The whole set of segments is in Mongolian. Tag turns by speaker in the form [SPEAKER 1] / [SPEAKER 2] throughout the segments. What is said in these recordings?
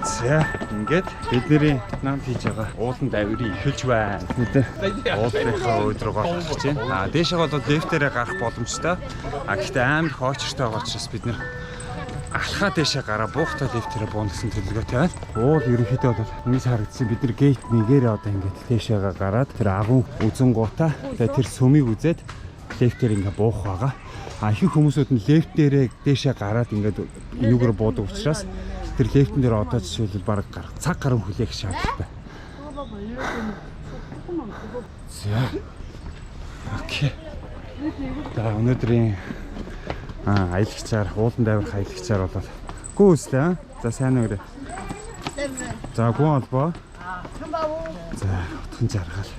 [SPEAKER 1] За ингээд бидний нам хийж байгаа уулан давирыг эхэлж байна. Уулынхаа өдрөг болох гэж байна. Дээшээ бол лифтээрээ гарах боломжтой. Гэхдээ амар их очиртой байгаа учраас бид нэр алхаа дээшээ гараа буухтай лифтээрээ буuna гэсэн төлөвлөгөөтэй байна. Уул ерөнхийдөө бол ингэж харагдсан бид нар гейт нэгээр одоо ингээд дээшээ гараад тэр агуу үзэнгуудаа тэгээ тэр сүмийг үзээд лифтээр ингээд буух байгаа. Ихэнх хүмүүсүүд нь лифт дээрээ дээшээ гараад ингээд энүүгээр буудаг учраас тэр лифтэн дээр одоо жишээлбэл баг цаг гарan хүлээх шаардлагатай. За. Окей. Өнөөдрийн аялагчаар уулан давирх аялагчаар болоод гүйслээ. За сайн уу. За гоо албаа. За утхан жаргал.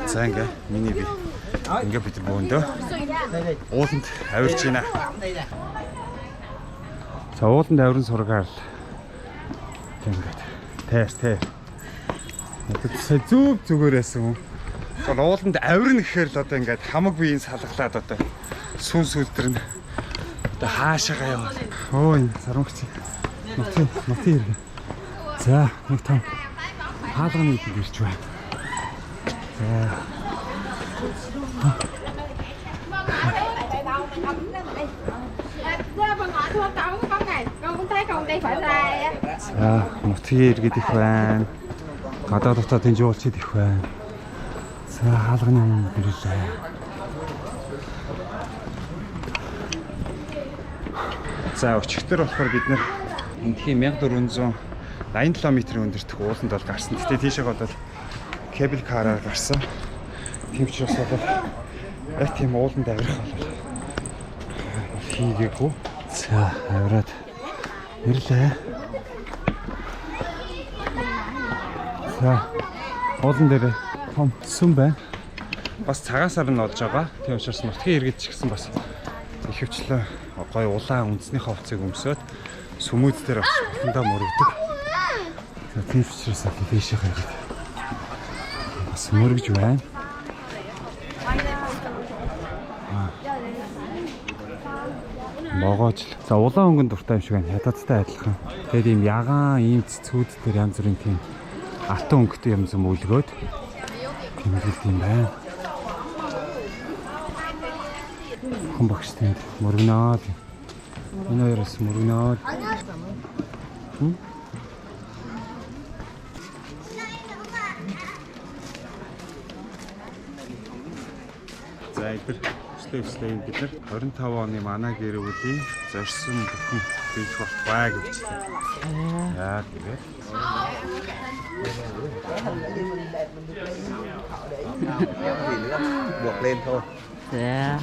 [SPEAKER 1] За ингээ миний би ингээ бид бөөндөө ууланд авирч байна. За ууланд авирын сургаар л ингээд тээр. Тэд зүгээрээсэн юм. Бол ууланд авирна гэхээр л одоо ингээд хамаг биеийн салглаад одоо сүн сүлдэрнэ. Одоо хаашаагаа яваа. Ой сарамгч. Нутын иргэн. За нэг том хаалганы идэв ирж байна. За. За нутгийн иргэд их байна. Гадаа дотоод энэ жуулчид их байна. За хаалганы юм ирлээ. За өчигдөр болохоор бид нэр эндхийн 1487 м өндөртөх ууланд бол гарсан. Гэтэ тийшээ бол кабел караар гарсан. Тэмчрээс бол яг тийм ууланд авирах бол хийгээгүй. За авираад ирлээ. За уулан дээр том сүм байна. Бас цагаасаар нь олж байгаа. Тийм учраас нутгийн иргэд ч гэсэн бас ихэвчлэн гой улаан үндсний хувцсыг өмсөд сүмүүд дээр очиж бухандаа мөрөгдөг. За тийм учраас дээшээ хайгаад бас мөрөгж байна. Могооч. За улаан өнгөн дуртай юм шиг байна. Хятадтай адилхан. Тэгээд ийм ягаан ийм цэцүүд дээр янз бүрийн тийм алтан өнгөтэй юм зам үлгөөд тэмдэглэдэг юм байна. Хэн багш тэнд мөргөнөөд. Энэ хоёроос мөргөнөөд. За эдгээр өслөө бид нар 25 оны манай гэр бүлийн зорьсон бүхэн бийж болтугай гэж. Яа тэгээд. Buộc lên thôi. Dạ.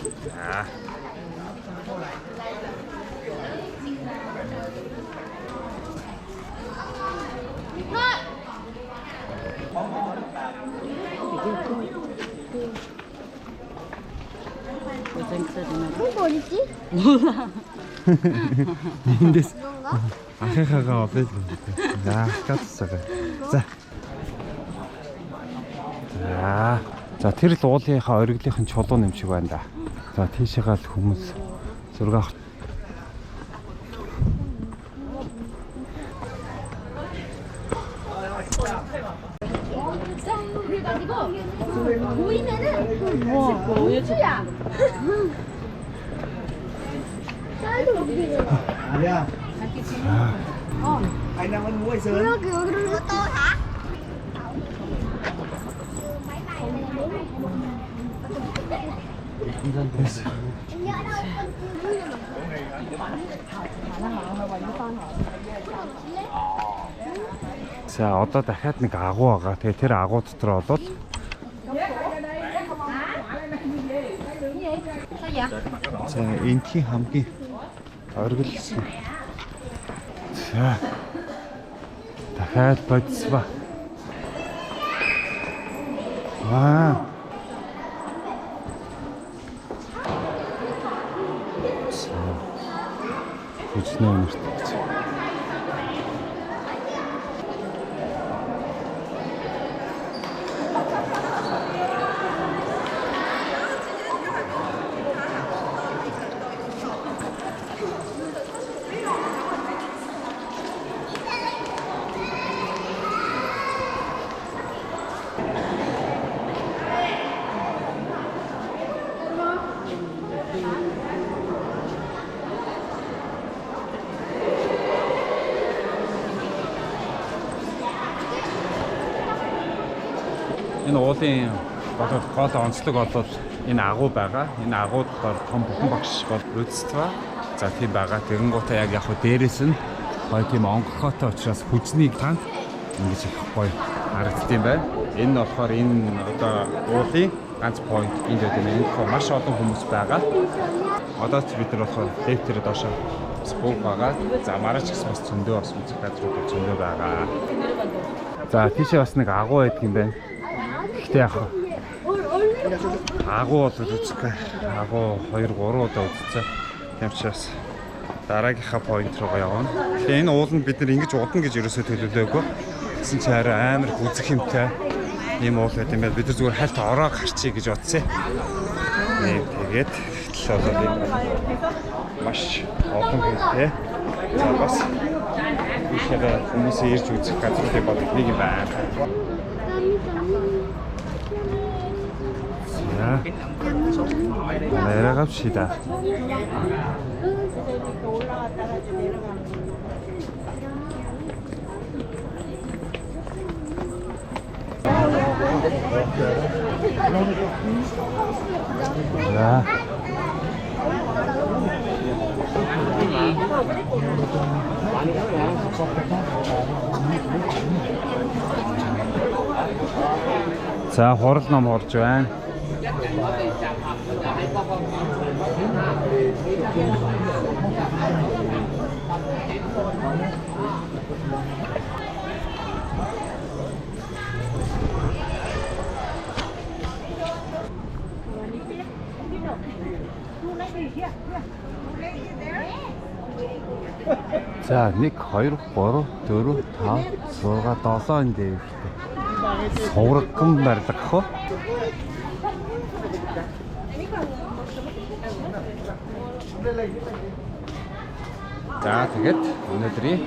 [SPEAKER 2] 뭐 있지?
[SPEAKER 1] 몰라. 근데 아카카가 없어져. 야, 깠어. 자. За тэр л уулынхаа ориглынхын чулуун юм шиг байна да. За тийшээгаа л хүмүүс зураг авах.
[SPEAKER 3] Anh đang ăn muối sớm.
[SPEAKER 2] Nó to hả?
[SPEAKER 1] За одоо дахиад нэг агуу байгаа. Тэгээ тэр агуу дотор болвол за энэхийн хамгийн оргилсан. За дахиад бодсва. Хүчнээ нэртэж. Энэ уулын гол онцлог бол энэ агуу байгаа. Энэ агууд том бүхэн багш бол үзтвэ. За тийм байгаа. Тэгэнгუутаа яг хөө дээрээс нь гоё тийм онгорхоотой учраас хүзнийг танд ингэж их гоё харагдсан байна. Энэ нь болохоор энэ одоо уулын ганц point энд байдаг юм. Энд маш олон хүмүүс байгаа. Одоо ч бид нар болохоор дэвтэрээ доошоо спок байгаа. За мараач гэсэн бас зөндөө бас үзэх газрууд зөндөө байгаа. За тийшээ бас нэг агуу байдаг юм байна. Гэхдээ яг агуу бол үзэхгүй. Агуу 2 3 удаа үзсэн. Тийм учраас дараагийнхаа point руу явна. Тэгээ энэ ууланд бид нар ингэж удна гэж ерөөсөө төлөвлөөгүй. Гэсэн чи арай амар үзэх юмтай ийм уул байт юм байна. Бид нар зүгээр хальт ороо гарчий гэж бодсон. Тэгээд тэгэл болоод маш олон хүнтэй. За бас ийшээ хүмүүс ирж үзэх газруудыг бодох нэг юм байна. За. 내려갑시다. 자. 자, хурал ном орж байна. 자, 1, 2, 3, 4, 5, 6, 7 энэ дэвтэй. Суврагхан барилга хөө. За тэгээд өнөөдрийн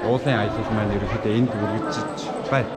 [SPEAKER 1] уулын аялал маань ерөнхийдөө энд үргэлжиж байна.